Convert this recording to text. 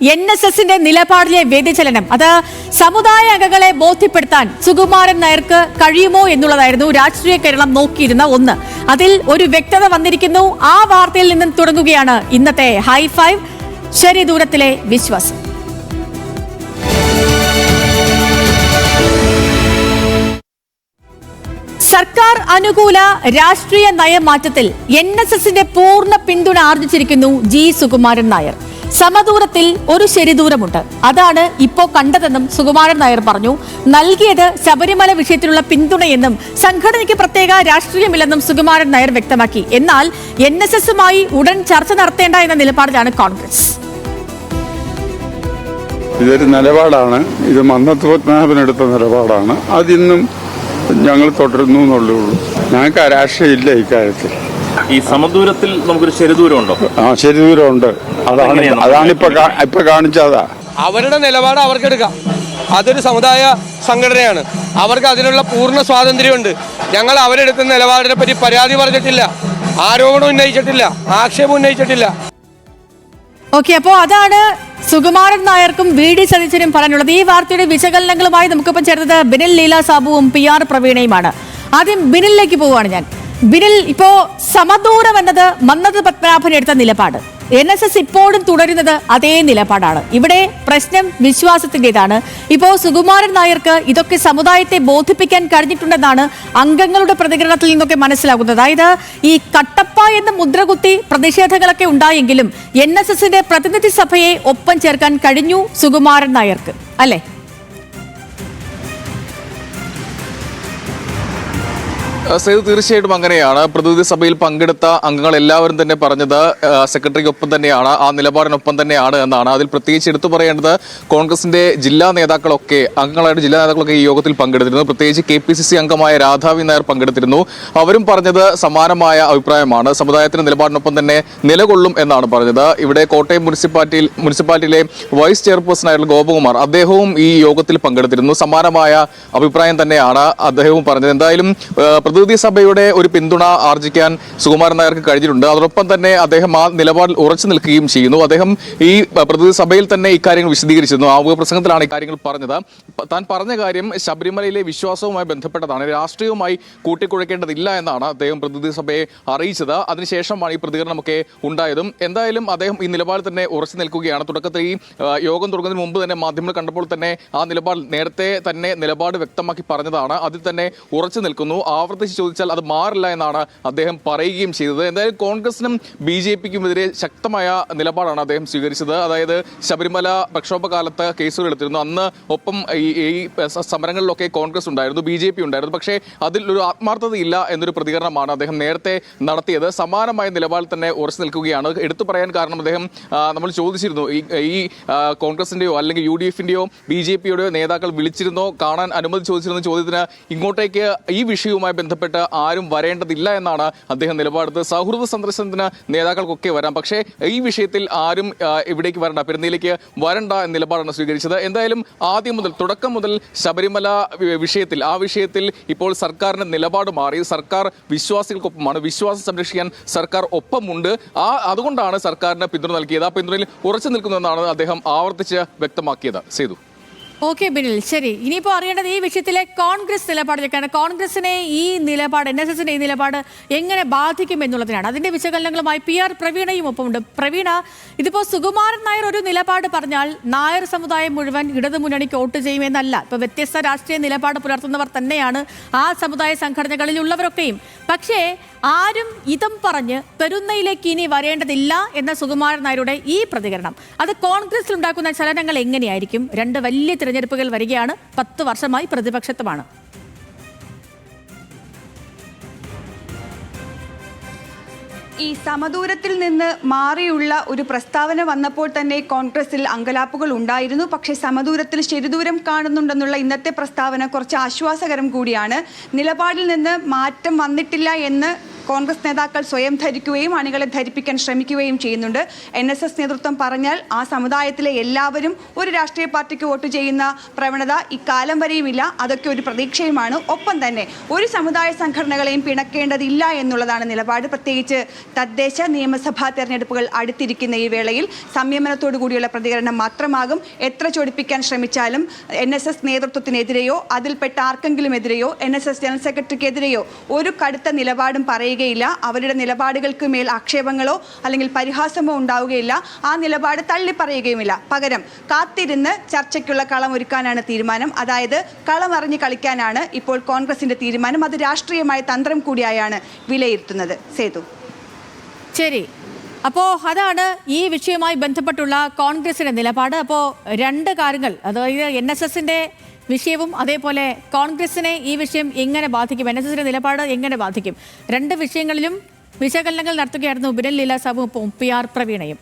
NSSന്റെ നിലപാടിലെ വ്യതിചലനം അത് സമുദായ അംഗങ്ങളെ ബോധ്യപ്പെടുത്താൻ സുകുമാരൻ നായർക്ക് കഴിയുമോ എന്നുള്ളതായിരുന്നു രാഷ്ട്രീയ കേരളം നോക്കിയിരുന്ന ഒന്ന്. അതിൽ ഒരു വ്യക്തത വന്നിരിക്കുന്നു. ആ വാർത്തയിൽ നിന്നും തുടങ്ങുകയാണ് ഇന്നത്തെ ഹൈ ഫൈവ്. ശരി ദൂരത്തിലെ വിശ്വാസം. സർക്കാർ അനുകൂല രാഷ്ട്രീയ നയമാറ്റത്തിൽ NSSന്റെ പൂർണ്ണ പിന്തുണ ആർജിച്ചിരിക്കുന്നു ജി സുകുമാരൻ നായർ. സമദൂരത്തിൽ ഒരു ശരിദൂരമുണ്ട്, അതാണ് ഇപ്പോ കണ്ടതെന്നും സുകുമാരൻ നായർ പറഞ്ഞു. നൽകിയത് ശബരിമല വിഷയത്തിലുള്ള പിന്തുണയെന്നും സംഘടനയ്ക്ക് പ്രത്യേക രാഷ്ട്രീയമില്ലെന്നും സുകുമാരൻ നായർ വ്യക്തമാക്കി. എന്നാൽ NSSുമായി ഉടൻ ചർച്ച നടത്തേണ്ട എന്ന നിലപാടിലാണ് കോൺഗ്രസ്. ഇതൊരു നിലപാടാണ്, ഇത് മന്നത്ത് പത്മനാഭനെടുത്ത നിലപാടാണ്. അതിന്നും ഞങ്ങൾ തുടരുന്നു എന്നുള്ളൂ. ഞങ്ങൾക്ക് രാഷ്ട്രീയം ഇല്ല ഇക്കാര്യത്തിൽ. ഈ സമദൂരത്തിൽ നമുക്കൊരു ശരിദൂരമുണ്ടോ? ശരിദൂരമുണ്ട്. അതാണ് ഇപ്പൊ കാണിച്ചതാ. അവരുടെ നിലപാട് അവർക്കെടുക്കാം. അതൊരു സമുദായ സംഘടനയാണ്, അവർക്ക് അതിനുള്ള പൂർണ്ണ സ്വാതന്ത്ര്യമുണ്ട്. ഞങ്ങൾ അവരെടുക്കുന്ന നിലപാടിനെ പറ്റി പരാതി പറഞ്ഞിട്ടില്ല, ആരോപണം ഉന്നയിച്ചിട്ടില്ല, ആക്ഷേപം ഉന്നയിച്ചിട്ടില്ല. ഓക്കെ, അപ്പോ അതാണ് സുകുമാരൻ നായർക്കും VD സതീശനും പറയാനുള്ളത്. ഈ വാർത്തയുടെ വിശകലനങ്ങളുമായി നമുക്കിപ്പം ചേർന്നത് ബിനിൽ ലീല സാബുവും PR പ്രവീണയുമാണ്. ആദ്യം ബിനിലിലേക്ക് പോവുകയാണ് ഞാൻ. ബിനിൽ, ഇപ്പോ സമദൂരം എന്നത് മന്നത്ത് പത്മനാഭൻ എടുത്ത നിലപാട്, NSS ഇപ്പോഴും തുടരുന്നത് അതേ നിലപാടാണ്. ഇവിടെ പ്രശ്നം വിശ്വാസത്തിൻ്റെതാണ്. ഇപ്പോ സുകുമാരൻ നായർക്ക് ഇതൊക്കെ സമുദായത്തെ ബോധിപ്പിക്കാൻ കഴിഞ്ഞിട്ടുണ്ടെന്നാണ് അംഗങ്ങളുടെ പ്രതികരണത്തിൽ നിന്നൊക്കെ മനസ്സിലാകുന്നത്. അതായത് ഈ കട്ടപ്പ എന്ന മുദ്രകുത്തി പ്രതിഷേധങ്ങളൊക്കെ ഉണ്ടായെങ്കിലും NSSന്റെ പ്രതിനിധി സഭയെ ഒപ്പം ചേർക്കാൻ കഴിഞ്ഞു സുകുമാരൻ നായർക്ക്, അല്ലേ? തീർച്ചയായിട്ടും അങ്ങനെയാണ്. പ്രതിനിധി സഭയിൽ പങ്കെടുത്ത അംഗങ്ങൾ എല്ലാവരും തന്നെ പറഞ്ഞത് സെക്രട്ടറിക്കൊപ്പം തന്നെയാണ്, ആ നിലപാടിനൊപ്പം തന്നെയാണ് എന്നാണ്. അതിൽ പ്രത്യേകിച്ച് എടുത്തു പറയേണ്ടത് കോൺഗ്രസിന്റെ ജില്ലാ നേതാക്കളൊക്കെ, അംഗങ്ങളായിട്ട് ജില്ലാ നേതാക്കളൊക്കെ ഈ യോഗത്തിൽ പങ്കെടുത്തിരുന്നു. പ്രത്യേകിച്ച് KPCC അംഗമായ രാധാവി നായർ പങ്കെടുത്തിരുന്നു. അവരും പറഞ്ഞത് സമാനമായ അഭിപ്രായമാണ്. സമുദായത്തിന്റെ നിലപാടിനൊപ്പം തന്നെ നിലകൊള്ളും എന്നാണ് പറഞ്ഞത്. ഇവിടെ കോട്ടയം മുനിസിപ്പാലിറ്റിയിലെ വൈസ് ചെയർപേഴ്സൺ ആയിട്ടുള്ള ഗോപകുമാർ, അദ്ദേഹവും ഈ യോഗത്തിൽ പങ്കെടുത്തിരുന്നു. സമാനമായ അഭിപ്രായം തന്നെയാണ് അദ്ദേഹവും പറഞ്ഞത്. എന്തായാലും പ്രതിനിധി സഭയുടെ ഒരു പിന്തുണ ആർജിക്കാൻ സുകുമാരൻ നായർക്ക് കഴിഞ്ഞിട്ടുണ്ട്. അതോടൊപ്പം തന്നെ അദ്ദേഹം ആ നിലപാടിൽ ഉറച്ചു നിൽക്കുകയും ചെയ്യുന്നു. അദ്ദേഹം ഈ പ്രതിനിധി സഭയിൽ തന്നെ ഇക്കാര്യങ്ങൾ വിശദീകരിച്ചിരുന്നു. ആമുഖ പ്രസംഗത്തിലാണ് ഇക്കാര്യങ്ങൾ പറഞ്ഞത്. താൻ പറഞ്ഞ കാര്യം ശബരിമലയിലെ വിശ്വാസവുമായി ബന്ധപ്പെട്ടതാണ്, രാഷ്ട്രീയവുമായി കൂട്ടിക്കുഴയ്ക്കേണ്ടതില്ല എന്നാണ് അദ്ദേഹം പ്രതിനിധി സഭയെ അറിയിച്ചത്. അതിനുശേഷമാണ് ഈ പ്രതികരണമൊക്കെ ഉണ്ടായതും. എന്തായാലും അദ്ദേഹം ഈ നിലപാടിൽ തന്നെ ഉറച്ചു നിൽക്കുകയാണ്. തുടക്കത്തിൽ ഈ യോഗം തുടങ്ങുന്നതിന് മുമ്പ് തന്നെ മാധ്യമങ്ങൾ കണ്ടപ്പോൾ തന്നെ ആ നിലപാട് നേരത്തെ തന്നെ നിലപാട് വ്യക്തമാക്കി പറഞ്ഞതാണ്. അതിൽ തന്നെ ഉറച്ചു നിൽക്കുന്നു. ആവർത്തിച്ച് ചോദിച്ചാൽ അത് മാറില്ല എന്നാണ് അദ്ദേഹം പറയുകയും ചെയ്തത്. എന്തായാലും കോൺഗ്രസിനും BJPക്കുമെതിരെ ശക്തമായ നിലപാടാണ് അദ്ദേഹം സ്വീകരിച്ചത്. അതായത് ശബരിമല പ്രക്ഷോഭകാലത്ത് കേസുകൾ എടുത്തിരുന്നു. അന്ന് ഒപ്പം ഈ സമരങ്ങളിലൊക്കെ കോൺഗ്രസ് ഉണ്ടായിരുന്നു, BJP ഉണ്ടായിരുന്നു. പക്ഷേ അതിൽ ഒരു ആത്മാർത്ഥതയില്ല എന്നൊരു പ്രതികരണമാണ് അദ്ദേഹം നേരത്തെ നടത്തിയത്. സമാനമായ നിലപാടിൽ തന്നെ ഉറച്ചു നിൽക്കുകയാണ്. എടുത്തു പറയാൻ കാരണം അദ്ദേഹം, നമ്മൾ ചോദിച്ചിരുന്നു, ഈ കോൺഗ്രസിന്റെയോ അല്ലെങ്കിൽ UDFന്റെയോ BJPയുടെയോ നേതാക്കൾ വിളിച്ചിരുന്നോ, കാണാൻ അനുമതി ചോദിച്ചിരുന്ന ചോദ്യത്തിന് ഇങ്ങോട്ടേക്ക് ഈ വിഷയവുമായി ബന്ധപ്പെട്ട് ആരും വരേണ്ടതില്ല എന്നാണ് അദ്ദേഹം നിലപാടെടുത്തത്. സൗഹൃദ സന്ദർശനത്തിന് നേതാക്കൾക്കൊക്കെ വരാം, പക്ഷേ ഈ വിഷയത്തിൽ ആരും ഇവിടേക്ക് വരണ്ട, പെരുന്നയിലേക്ക് വരണ്ട എന്ന നിലപാടാണ് സ്വീകരിച്ചത്. എന്തായാലും ആദ്യം മുതൽ, തുടക്കം മുതൽ ശബരിമല വിഷയത്തിൽ ഇപ്പോൾ സർക്കാരിന്റെ നിലപാട് മാറി. സർക്കാർ വിശ്വാസികൾക്കൊപ്പമാണ്, വിശ്വാസം സംരക്ഷിക്കാൻ സർക്കാർ ഒപ്പമുണ്ട്. അതുകൊണ്ടാണ് സർക്കാരിന് പിന്തുണ നൽകിയത്. ആ പിന്തുണയിൽ ഉറച്ചു നിൽക്കുന്നതെന്നാണ് അദ്ദേഹം ആവർത്തിച്ച് വ്യക്തമാക്കിയത്. സേതു. ഓക്കെ ബിനിൽ, ശരി. ഇനിയിപ്പോൾ അറിയേണ്ടത് ഈ വിഷയത്തിലെ കോൺഗ്രസ് നിലപാടിലേക്കാണ്. കോൺഗ്രസിനെ ഈ നിലപാട്, NSSന്റെ ഈ നിലപാട് എങ്ങനെ ബാധിക്കും എന്നുള്ളതിനാണ്. അതിന്റെ വിശകലനങ്ങളുമായി PR പ്രവീണയും ഒപ്പമുണ്ട്. പ്രവീണ, ഇതിപ്പോൾ സുകുമാരൻ നായർ ഒരു നിലപാട് പറഞ്ഞാൽ നായർ സമുദായം മുഴുവൻ ഇടതുമുന്നണിക്ക് വോട്ട് ചെയ്യുമെന്നല്ല. ഇപ്പോൾ വ്യത്യസ്ത രാഷ്ട്രീയ നിലപാട് പുലർത്തുന്നവർ തന്നെയാണ് ആ സമുദായ സംഘടനകളിൽ ഉള്ളവരൊക്കെയും. പക്ഷേ ആരും ഇതം പറഞ്ഞ് പെരുന്നയിലേക്ക് ഇനി വരേണ്ടതില്ല എന്ന സുകുമാരൻ നായരുടെ ഈ പ്രതികരണം, അത് കോൺഗ്രസിൽ ഉണ്ടാക്കുന്ന ചലനങ്ങൾ എങ്ങനെയായിരിക്കും? രണ്ട് വലിയ തിരഞ്ഞെടുപ്പുകൾ വരികയാണ്, 10 വർഷമായി പ്രതിപക്ഷത്തുമാണ്. ഈ സമദൂരത്തിൽ നിന്ന് മാറിയുള്ള ഒരു പ്രസ്താവന വന്നപ്പോൾ തന്നെ കോൺഗ്രസിൽ അങ്കലാപ്പുകൾ ഉണ്ടായിരുന്നു. പക്ഷേ സമദൂരത്തിൽ ശരിദൂരം കാണുന്നുണ്ടെന്നുള്ള ഇന്നത്തെ പ്രസ്താവന കുറച്ച് ആശ്വാസകരം കൂടിയാണ്. നിലപാടിൽ നിന്ന് മാറ്റം വന്നിട്ടില്ല എന്ന് കോൺഗ്രസ് നേതാക്കൾ സ്വയം ധരിക്കുകയും അണികളെ ധരിപ്പിക്കാൻ ശ്രമിക്കുകയും ചെയ്യുന്നുണ്ട്. NSS നേതൃത്വം പറഞ്ഞാൽ ആ സമുദായത്തിലെ എല്ലാവരും ഒരു രാഷ്ട്രീയ പാർട്ടിക്ക് വോട്ട് ചെയ്യുന്ന പ്രവണത ഇക്കാലം വരെയുമില്ല. അതൊക്കെ ഒരു പ്രതീക്ഷയുമാണ്. ഒപ്പം തന്നെ ഒരു സമുദായ സംഘടനകളെയും പിണക്കേണ്ടതില്ല എന്നുള്ളതാണ് നിലപാട്. പ്രത്യേകിച്ച് തദ്ദേശ നിയമസഭാ തെരഞ്ഞെടുപ്പുകൾ അടുത്തിരിക്കുന്ന ഈ വേളയിൽ സംയമനത്തോടു കൂടിയുള്ള പ്രതികരണം മാത്രമാകും. എത്ര ചൊടിപ്പിക്കാൻ ശ്രമിച്ചാലും NSS നേതൃത്വത്തിനെതിരെയോ അതിൽപ്പെട്ട ആർക്കെങ്കിലും എതിരെയോ NSS ജനറൽ സെക്രട്ടറിക്കെതിരെയോ ഒരു കടുത്ത നിലപാടും പറയുകയില്ല. അവരുടെ നിലപാടുകൾക്ക് മേൽ ആക്ഷേപങ്ങളോ അല്ലെങ്കിൽ പരിഹാസമോ ഉണ്ടാവുകയില്ല. ആ നിലപാട് തള്ളിപ്പറയുകയുമില്ല. പകരം കാത്തിരുന്ന് ചർച്ചയ്ക്കുള്ള കളമൊരുക്കാനാണ് തീരുമാനം. അതായത് കളമറിഞ്ഞ് കളിക്കാനാണ് ഇപ്പോൾ കോൺഗ്രസിന്റെ തീരുമാനം. അത് രാഷ്ട്രീയമായ തന്ത്രം കൂടിയായാണ് വിലയിരുത്തുന്നത്. സേതു. ശരി, അപ്പോൾ അതാണ് ഈ വിഷയവുമായി ബന്ധപ്പെട്ടുള്ള കോൺഗ്രസിന്റെ നിലപാട്. അപ്പോൾ രണ്ട് കാര്യങ്ങൾ, അതായത് NSSന്റെ വിഷയവും അതേപോലെ കോൺഗ്രസിനെ ഈ വിഷയം എങ്ങനെ ബാധിക്കും, NSSന്റെ നിലപാട് എങ്ങനെ ബാധിക്കും, രണ്ട് വിഷയങ്ങളിലും വിശകലനങ്ങൾ നടത്തുകയായിരുന്നു ബിനൽ ലീല സാബുവും PR പ്രവീണയും.